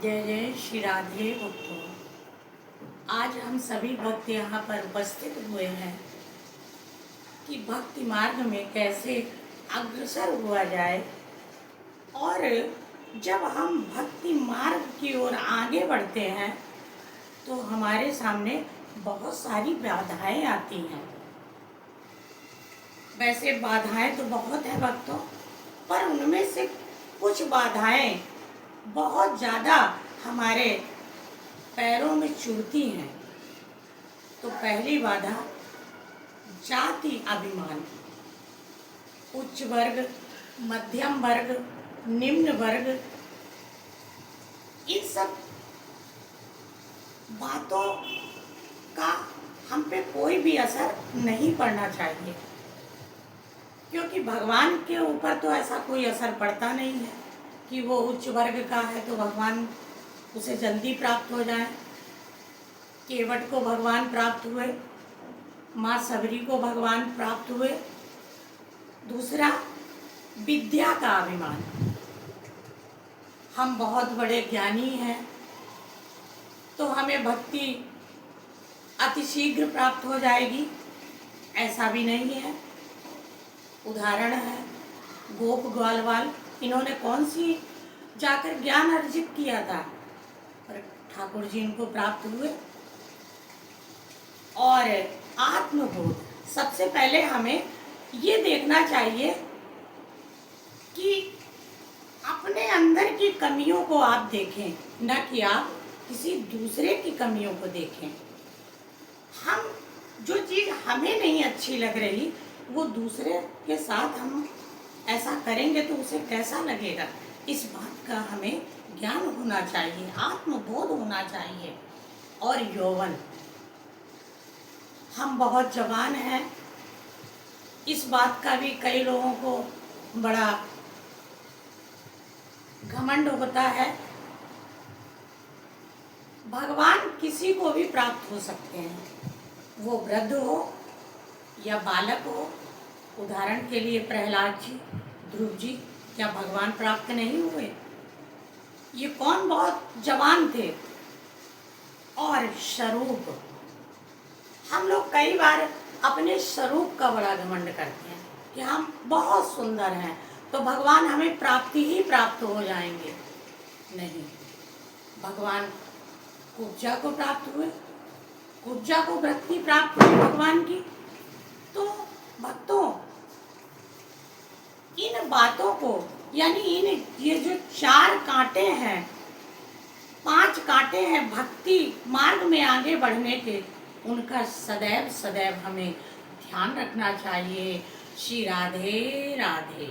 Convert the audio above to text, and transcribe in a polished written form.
जय जय श्री राधे भक्तों। आज हम सभी भक्त यहाँ पर उपस्थित हुए हैं कि भक्ति मार्ग में कैसे अग्रसर हुआ जाए। और जब हम भक्ति मार्ग की ओर आगे बढ़ते हैं तो हमारे सामने बहुत सारी बाधाएं आती हैं। वैसे बाधाएं तो बहुत हैं भक्तों, पर उनमें से कुछ बाधाएं बहुत ज़्यादा हमारे पैरों में चुभती हैं। तो पहली बाधा जाति अभिमान। उच्च वर्ग, मध्यम वर्ग, निम्न वर्ग, इन सब बातों का हम पे कोई भी असर नहीं पड़ना चाहिए, क्योंकि भगवान के ऊपर तो ऐसा कोई असर पड़ता नहीं है कि वो उच्च वर्ग का है तो भगवान उसे जल्दी प्राप्त हो जाए। केवट को भगवान प्राप्त हुए, माँ सबरी को भगवान प्राप्त हुए। दूसरा, विद्या का अभिमान। हम बहुत बड़े ज्ञानी हैं तो हमें भक्ति अतिशीघ्र प्राप्त हो जाएगी, ऐसा भी नहीं है। उदाहरण है गोप ग्वालवाल, इन्होंने कौन सी जाकर ज्ञान अर्जित किया था, पर ठाकुर जी इनको प्राप्त हुए। और आत्मबोध, सबसे पहले हमें ये देखना चाहिए कि अपने अंदर की कमियों को आप देखें, न कि आप किसी दूसरे की कमियों को देखें। हम जो चीज़ हमें नहीं अच्छी लग रही वो दूसरे के साथ हम ऐसा करेंगे तो उसे कैसा लगेगा, इस बात का हमें ज्ञान होना चाहिए, आत्मबोध होना चाहिए। और यौवन, हम बहुत जवान हैं, इस बात का भी कई लोगों को बड़ा घमंड होता है। भगवान किसी को भी प्राप्त हो सकते हैं, वो वृद्ध हो या बालक हो। उदाहरण के लिए प्रहलाद जी, ध्रुव जी, क्या भगवान प्राप्त नहीं हुए? ये कौन बहुत जवान थे। और स्वरूप, हम लोग कई बार अपने स्वरूप का बड़ा घमंड करते हैं कि हम बहुत सुंदर हैं तो भगवान हमें प्राप्ति ही प्राप्त हो जाएंगे। नहीं, भगवान कुब्जा को प्राप्त हुए, कुब्जा को वृत्ति प्राप्त हुई भगवान की। तो भक्तों, इन बातों को, यानी इन ये जो 4 कांटे हैं, 5 कांटे हैं भक्ति मार्ग में आगे बढ़ने के, उनका सदैव सदैव हमें ध्यान रखना चाहिए। श्री राधे राधे।